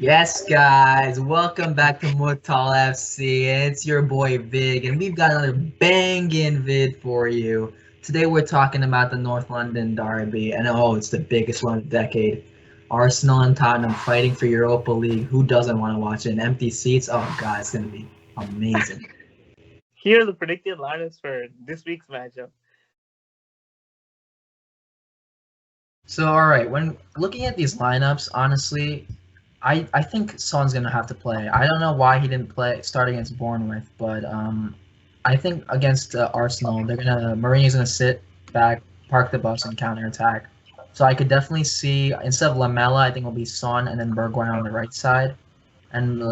Yes, guys, welcome back to Mutal FC. It's your boy Vig, and we've got another banging vid for you. Today, we're talking about the North London Derby, and it's the biggest one of the decade. Arsenal and Tottenham fighting for Europa League. Who doesn't want to watch it? And empty seats. Oh, God, it's going to be amazing. Here are the predicted lineups for this week's matchup. So, all right, when looking at these lineups, honestly, I think Son's gonna have to play. I don't know why he didn't start against Bournemouth, but I think against Arsenal, Mourinho's gonna sit back, park the bus, and counterattack. So I could definitely see instead of Lamela, I think it'll be Son and then Bergwijn on the right side, and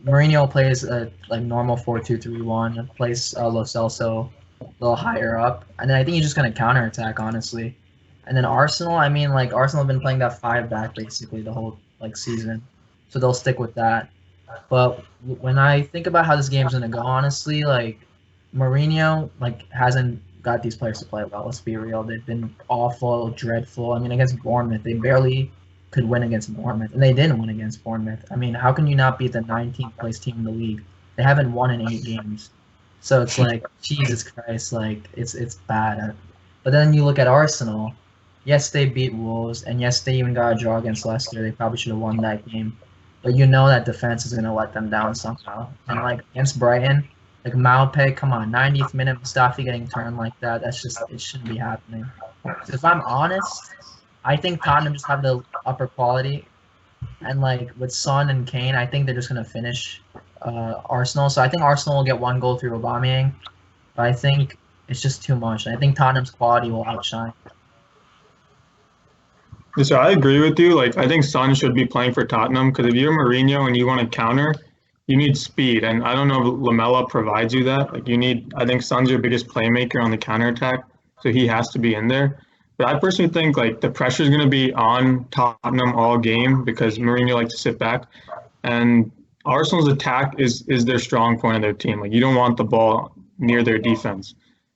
Mourinho plays like normal 4-2-3-1, plays Lo Celso a little higher up, and then I think he's just gonna counterattack honestly. And then Arsenal, I mean, like Arsenal have been playing that five back basically the whole season, so they'll stick with that. But when I think about how this game's gonna go, honestly, like Mourinho hasn't got these players to play well. Let's be real; they've been awful, dreadful. I mean, against Bournemouth, they barely could win against Bournemouth, and they didn't win against Bournemouth. I mean, how can you not beat the 19th place team in the league? They haven't won in 8 games, so it's like Jesus Christ, like it's bad. But then you look at Arsenal. Yes, they beat Wolves, and yes, they even got a draw against Leicester. They probably should have won that game. But you know that defense is going to let them down somehow. And, against Brighton, Maupay, come on, 90th minute, Mustafi getting turned like that, it shouldn't be happening. So if I'm honest, I think Tottenham just have the upper quality. And, with Son and Kane, I think they're just going to finish Arsenal. So I think Arsenal will get 1 goal through Aubameyang. But I think it's just too much. And I think Tottenham's quality will outshine. So I agree with you. I think Son should be playing for Tottenham because if you're Mourinho and you want to counter, you need speed. And I don't know if Lamela provides you that. I think Son's your biggest playmaker on the counterattack, so he has to be in there. But I personally think the pressure is going to be on Tottenham all game because Mourinho likes to sit back. And Arsenal's attack is their strong point of their team. You don't want the ball near their defense.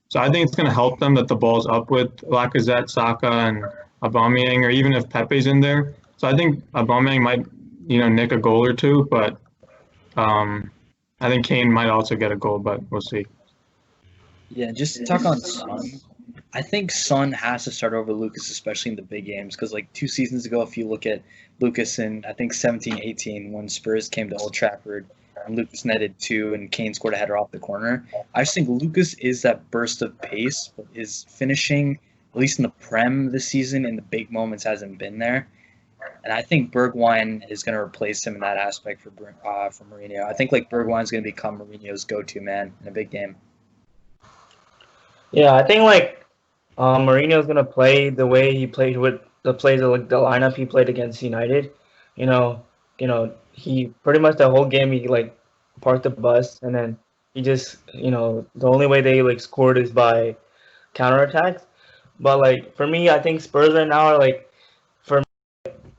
So I think it's going to help them that the ball's up with Lacazette, Saka, and Aubameyang, or even if Pepe's in there. So I think Aubameyang might, nick a goal or two, but I think Kane might also get a goal, but we'll see. Yeah, just to talk on Son, I think Son has to start over Lucas, especially in the big games, because 2 seasons ago, if you look at Lucas in, I think, 17-18, when Spurs came to Old Trafford, and Lucas netted 2 and Kane scored a header off the corner, I just think Lucas is that burst of pace, but his finishing, at least in the Prem this season, in the big moments, hasn't been there. And I think Bergwijn is going to replace him in that aspect for Mourinho. I think Bergwijn is going to become Mourinho's go-to man in a big game. Yeah, I think Mourinho is going to play the way he played with the lineup he played against United. He pretty much the whole game he parked the bus, and then he just the only way they scored is by counterattacks. But for me, I think Spurs right now are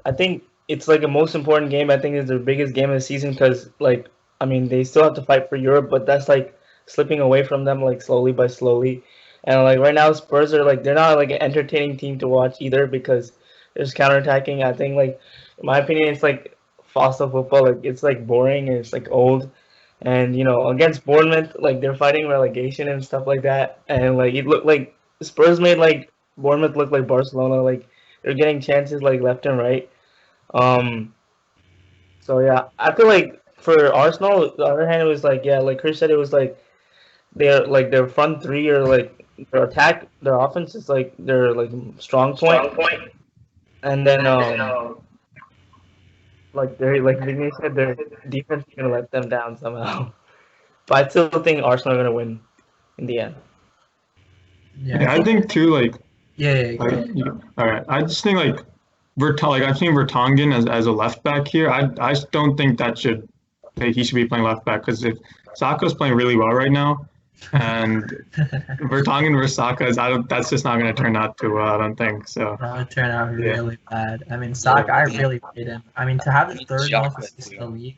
I think it's a most important game. I think it's the biggest game of the season because they still have to fight for Europe, but that's slipping away from them slowly by slowly. And right now Spurs are they're not an entertaining team to watch either because there's counterattacking. I think in my opinion it's fossil football. It's boring and it's old. And against Bournemouth, they're fighting relegation and stuff like that. And it looked Spurs made Bournemouth look like Barcelona. They're getting chances left and right. So yeah, I feel for Arsenal, the other hand, it was Chris said, it was their front three or their attack, their offense is their strong point. And then Vinny said, their defense is gonna let them down somehow. But I still think Arsenal are gonna win in the end. Yeah, I think too. Yeah. All right. I just think I've seen Vertonghen as a left back here. I just don't think he should be playing left back because if Saka's playing really well right now, and Vertonghen versus Saka that's just not going to turn out too well. I don't think so. That would turn out really bad. I mean, Saka, I really hate him. I mean, to have the third most assists in the league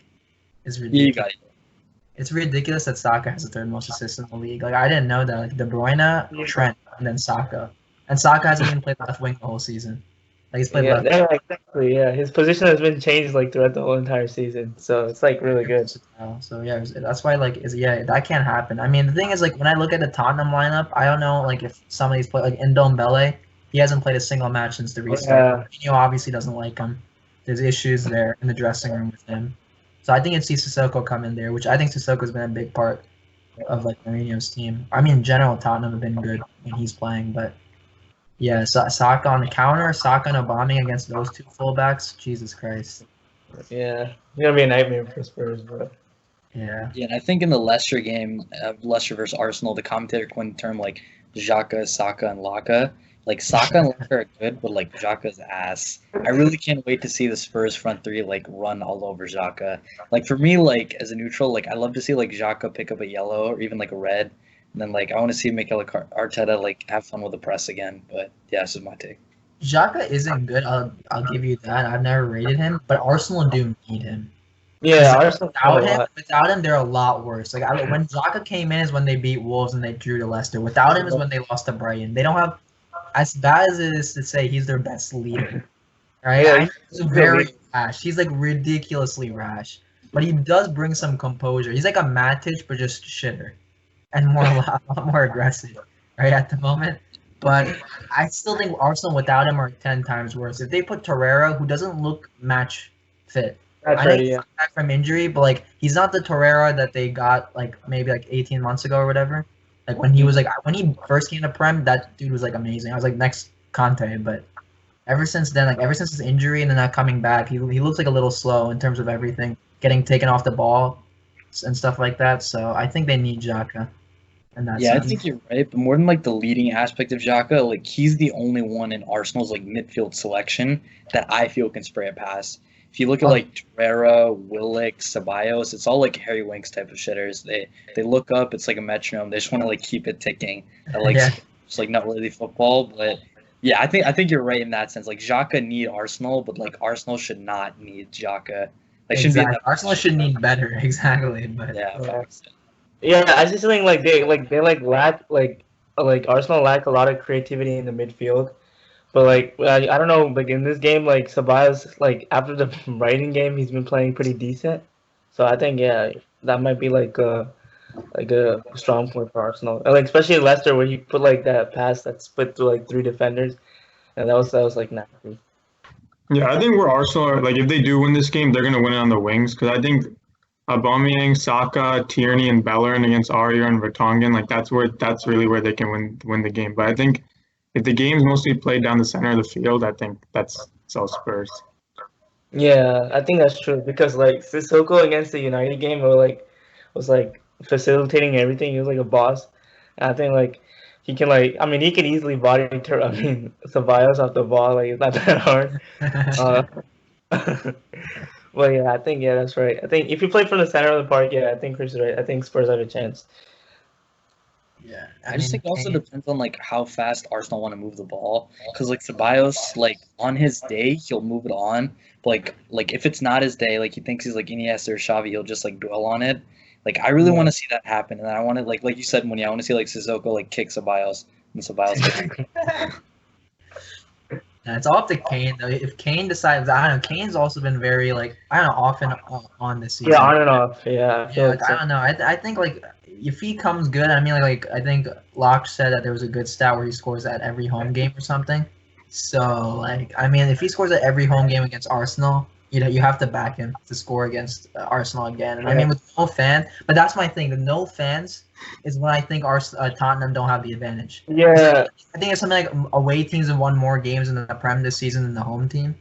is ridiculous. It's ridiculous that Saka has the third most assists in the league. I didn't know that. De Bruyne, Trent, and then Saka. And Saka hasn't even played left wing the whole season. Like he's played Yeah, left. yeah, exactly. Yeah, his position has been changed like throughout the whole entire season, so it's like really good. So yeah, that's why like that can't happen. I mean, the thing is like when I look at the Tottenham lineup, I don't know like if some of these play like Ndombele, he hasn't played a single match since the restart. Yeah, Mourinho obviously doesn't like him. There's issues there in the dressing room with him. So I think you'd see Sissoko come in there, which I think Sissoko's been a big part of like Mourinho's team. I mean, in general, Tottenham have been good when he's playing, but yeah, Saka on the counter, Saka and Aubameyang against those two fullbacks. Jesus Christ. yeah, it's gonna be a nightmare for Spurs, bro. Yeah. Yeah, and I think in the Leicester game, Leicester versus Arsenal, the commentator coined the term like Xhaka, Saka, and Laka. Like Saka and Laka are good, but like Xhaka's ass. I really can't wait to see the Spurs front three like run all over Xhaka. Like for me, like as a neutral, like I love to see like Xhaka pick up a yellow or even like a red, and then like I want to see Mikel Arteta like have fun with the press again. But yeah, this is my take. Xhaka isn't good. I'll give you that. I've never rated him, but Arsenal do need him. Yeah, Arsenal have a lot. Without him, they're a lot worse. Like when Xhaka came in is when they beat Wolves and they drew to Leicester. Without him is when they lost to Brighton. They don't have, as bad as it is to say, he's their best leader. Right? Yeah, He's very rash. He's like ridiculously rash, but he does bring some composure. He's like a Matic, but just shitter and a lot more aggressive. Right at the moment. But I still think Arsenal without him are 10 times worse. If they put Torreira, who doesn't look match fit, That's I right. know he's Yeah, back from injury, but like he's not the Torreira that they got like maybe like 18 months ago or whatever. Like when he was like when he first came to Prem, that dude was like amazing. I was like next Conte, but ever since then, like ever since his injury and then not coming back, he looks like a little slow in terms of everything, getting taken off the ball and stuff like that. So I think they need Xhaka. Yeah, I think you're right. But more than like the leading aspect of Xhaka, like he's the only one in Arsenal's like midfield selection that I feel can spray it past. If you look at like Torreira, Willock, Ceballos, it's all like Harry Winks type of shitters. They look up, it's like a metronome. They just want to like keep it ticking. It's like not really football, but yeah, I think you're right in that sense. Like Xhaka need Arsenal, but like Arsenal should not need Xhaka. Like shouldn't be in that Arsenal should need better, exactly. But yeah. Yeah, I just think like they lack Arsenal lack a lot of creativity in the midfield. But like I don't know, like in this game, like Ceballos, like after the Brighton game, he's been playing pretty decent. So I think that might be like a strong point for Arsenal, and, like especially Leicester where you put like that pass that split through like three defenders, and that was like nasty. Yeah, I think we're Arsenal are, like if they do win this game, they're gonna win it on the wings because I think Aubameyang, Saka, Tierney, and Bellerin against Aurier and Vertonghen, like that's really where they can win the game. But I think if the game's mostly played down the center of the field, I think that's all Spurs. Yeah, I think that's true because like Sissoko against the United game was like facilitating everything. He was like a boss. And I think like he can he can easily Ceballos off the ball, like it's not that hard. Well, yeah, I think that's right. I think if you play from the center of the park, I think Chris is right. I think Spurs have a chance. Yeah, I just think it also depends on like how fast Arsenal want to move the ball. Because like Ceballos, like on his day, he'll move it on. But like if it's not his day, like he thinks he's like Iniesta or Xavi, he'll just like dwell on it. Like I really want to see that happen, and I want to like you said, Mooney, I want to see like Sissoko like kick Ceballos and Ceballos. It's all up to Kane though. If Kane decides, I don't know. Kane's also been very like often on this season. Yeah, on and off. Yeah. I don't know. I think like if he comes good, I mean like I think Locke said that there was a good stat where he scores at every home game or something. So like I mean if he scores at every home game against Arsenal, you have to back him to score against Arsenal again. And I mean with no fan, but that's my thing. The no fans is when I think Tottenham don't have the advantage. Yeah. I think it's something like away teams have won more games in the Prem this season than the home team.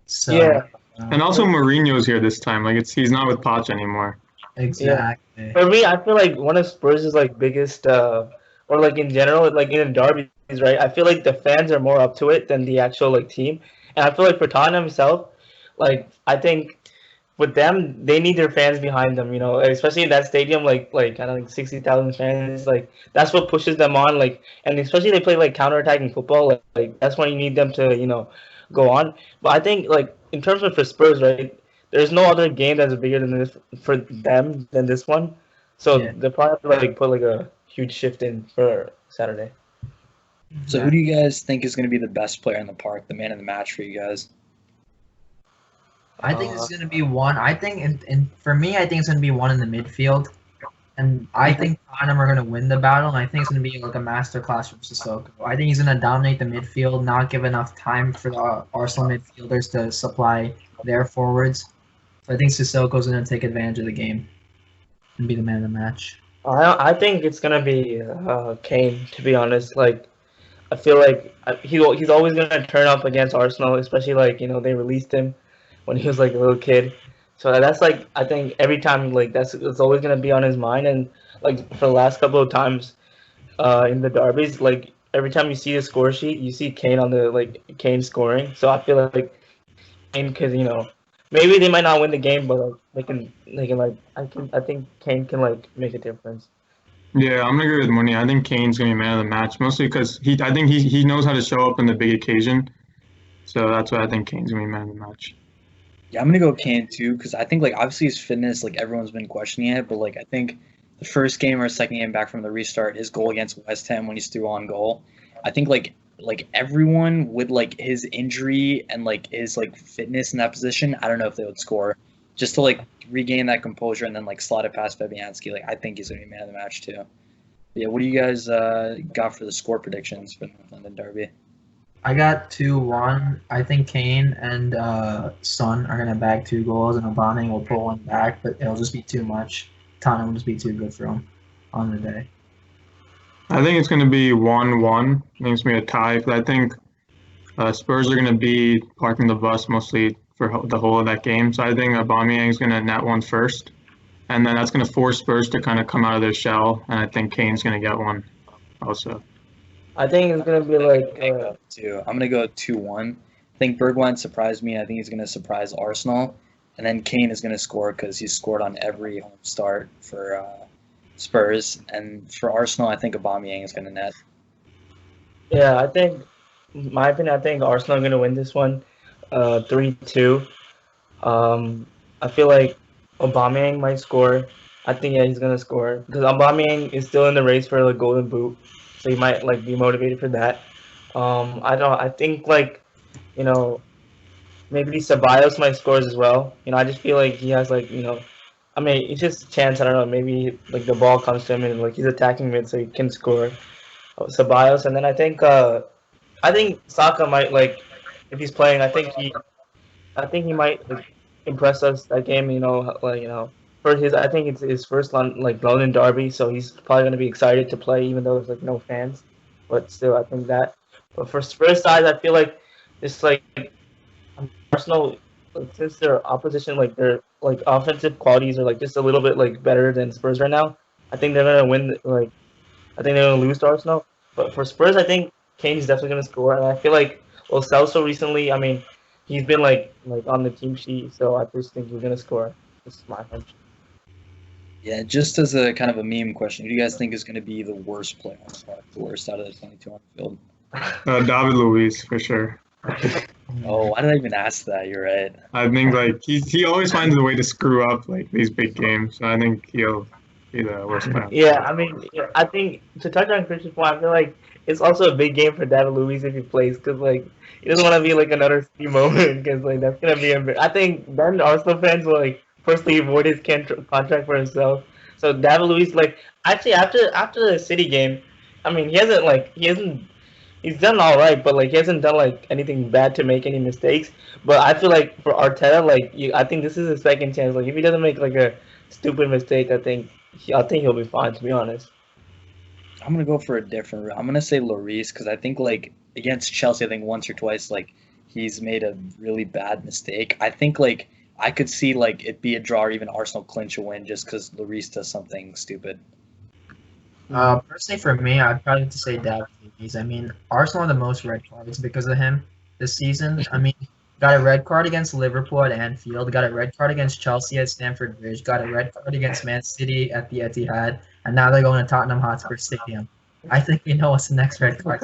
So, yeah. And also Mourinho's here this time. Like he's not with Poch anymore. Exactly. For me, I feel like one of Spurs' like biggest or like in general, like in derbies, right? I feel like the fans are more up to it than the actual like team. And I feel like for Tottenham himself, like I think with them, they need their fans behind them, especially in that stadium, like I don't know, 60,000 fans, like that's what pushes them on, like, and especially they play like counterattacking football, like that's when you need them to, go on. But I think like in terms of for Spurs, right, there's no other game that's bigger than this for them than this one, so they probably have to like put like a huge shift in for Saturday. So who do you guys think is going to be the best player in the park, the man of the match for you guys? I think it's going to be one. I think, for me, I think it's going to be one in the midfield. And I think Tottenham are going to win the battle. And I think it's going to be like a masterclass from Sissoko. I think he's going to dominate the midfield, not give enough time for the Arsenal midfielders to supply their forwards. So I think Sissoko's going to take advantage of the game and be the man of the match. I think it's gonna be Kane. To be honest, like I feel like he's always gonna turn up against Arsenal, especially like they released him when he was like a little kid. So that's like I think every time like it's always gonna be on his mind, and like for the last couple of times in the derbies, like every time you see the score sheet, you see Kane on the Kane scoring. So I feel like Kane, because maybe they might not win the game, but like they can like I think Kane can like make a difference. Yeah, I'm gonna agree with Mooney. I think Kane's gonna be man of the match, mostly because I think he knows how to show up in the big occasion. So that's why I think Kane's gonna be man of the match. Yeah, I'm gonna go Kane too because I think like obviously his fitness, like everyone's been questioning it, but like I think the first game or second game back from the restart, his goal against West Ham when he's through on goal, I think like everyone with like his injury and like his like fitness in that position, I don't know if they would score. Just to like regain that composure and then like slot it past Fabianski, like I think he's gonna be man of the match too. But yeah, what do you guys got for the score predictions for the London Derby? I got 2-1. I think Kane and Son are going to bag 2 goals, and Aubameyang will pull one back, but it'll just be too much. Tottenham will just be too good for him on the day. I think it's gonna be 1-1. I think it's gonna be a tie, because I think Spurs are gonna be parking the bus mostly for the whole of that game. So I think Aubameyang's gonna net one first, and then that's gonna force Spurs to kind of come out of their shell, and I think Kane's gonna get one also. I think it's gonna be like I'm gonna go 2-1. I think Bergwijn surprised me. I think he's gonna surprise Arsenal, and then Kane is gonna score because he's scored on every home start for Spurs, and for Arsenal, I think Aubameyang is gonna net. yeah. I think my opinion. I think Arsenal are gonna win this one, 3-2. I feel like Aubameyang might score. I think he's gonna score because Aubameyang is still in the race for the Golden Boot, so he might like be motivated for that. I don't. I think you know maybe Ceballos might score as well. I just feel like he has I mean, it's just a chance. I don't know. Maybe like the ball comes to him and like he's attacking mid, so he can score. Ceballos, and then I think Saka might if he's playing. I think he might impress us that game. For his I think it's his first London derby, so he's probably gonna be excited to play, even though there's no fans. But still, I think that. But for Spurs side, I feel like it's Arsenal, since their opposition their offensive qualities are just a little bit better than Spurs right now. I think they're gonna win. I think they're gonna lose to Arsenal. But for Spurs, I think Kane's definitely gonna score, and I feel like Celso recently. I mean, he's been on the team sheet, so I just think he's gonna score. This is my hunch. Yeah, just as a kind of a meme question, who do you guys think is going to be the worst player on the park, the worst out of the 22 on the field? David Luiz for sure. Oh, why did I even ask that? You're right. I think he always finds a way to screw up these big games. So I think he'll be the worst player. Yeah, I mean, I think to touch on Christian's point, I feel like it's also a big game for David Luiz if he plays, because he doesn't want to be another City moment, because that's gonna be I think then Arsenal fans will firstly avoid his contract for himself. So David Luiz actually after the City game, I mean he hasn't he's done all right, but he hasn't done anything bad to make any mistakes. But I feel for Arteta, I think this is his second chance. If he doesn't make a stupid mistake, I think he'll be fine. To be honest, I'm gonna go for a different route. I'm gonna say Lloris, because I think against Chelsea, I think once or twice he's made a really bad mistake. I think I could see it be a draw or even Arsenal clinch a win just because Lloris does something stupid. Personally, for me, I'd probably have to say David Luiz. I mean, Arsenal had the most red cards because of him this season. I mean, got a red card against Liverpool at Anfield, got a red card against Chelsea at Stamford Bridge, got a red card against Man City at the Etihad, and now they're going to Tottenham Hotspur Stadium. I think we know what's the next red card.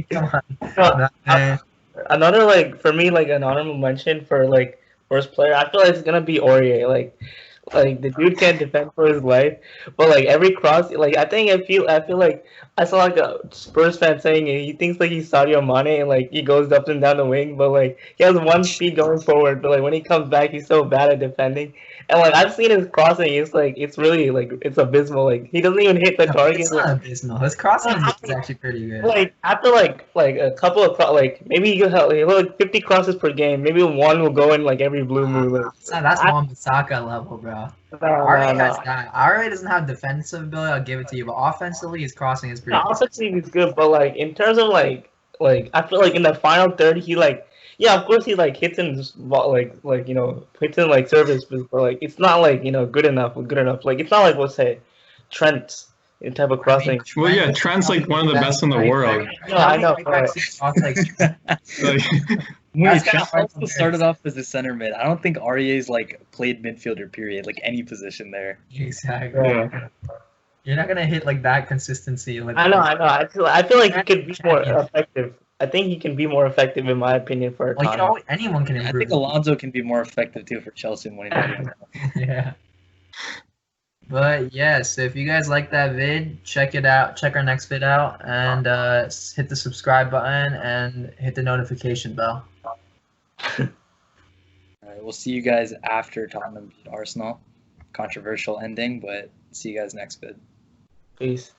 Come on. Another for me an honorable mention for worst player. I feel it's gonna be Aurier. Like the dude can't defend for his life, but like every cross, like I feel like I saw like a Spurs fan saying he thinks like he's Sadio Mane and like he goes up and down the wing, but like he has one speed going forward, but like when he comes back, he's so bad at defending. And like I've seen his crossing, it's really like it's abysmal. Like he doesn't even hit the No, target. it's not abysmal. His crossing is actually pretty good. Like after like a couple of like maybe he'll have like 50 crosses per game. Maybe one will go in like every blue moon. Like, That's Wan-Bissaka level, bro. no, RA no, has no. that. RA doesn't have defensive ability. I'll give it to you, but offensively, his crossing is pretty The good. offensive is good, but like in terms of like I feel like in the final third he like yeah of course he like hits in like hits in like service, but like it's not like good enough. Like it's not like let's say Trent's type of crossing. Well, yeah, Trent's like one of the best in the world. No, I know. But, Like, Wait, That's kinda Trent hard also to started fix. off as a center mid. I don't think Aurier's like played midfielder. Period. Like any position there. Exactly. yeah. You're not gonna hit like that consistency. Like, I know. I feel like he could be more Champion. effective. I think he can be more effective in my opinion for Well, Tottenham. anyone can I improve. think Alonso can be more effective too for Chelsea when he Yeah. But yeah, so if you guys like that vid, check it out. Check our next vid out, and hit the subscribe button and hit the notification bell. All right, we'll see you guys after Tottenham beat Arsenal. Controversial ending, but see you guys next vid. Peace.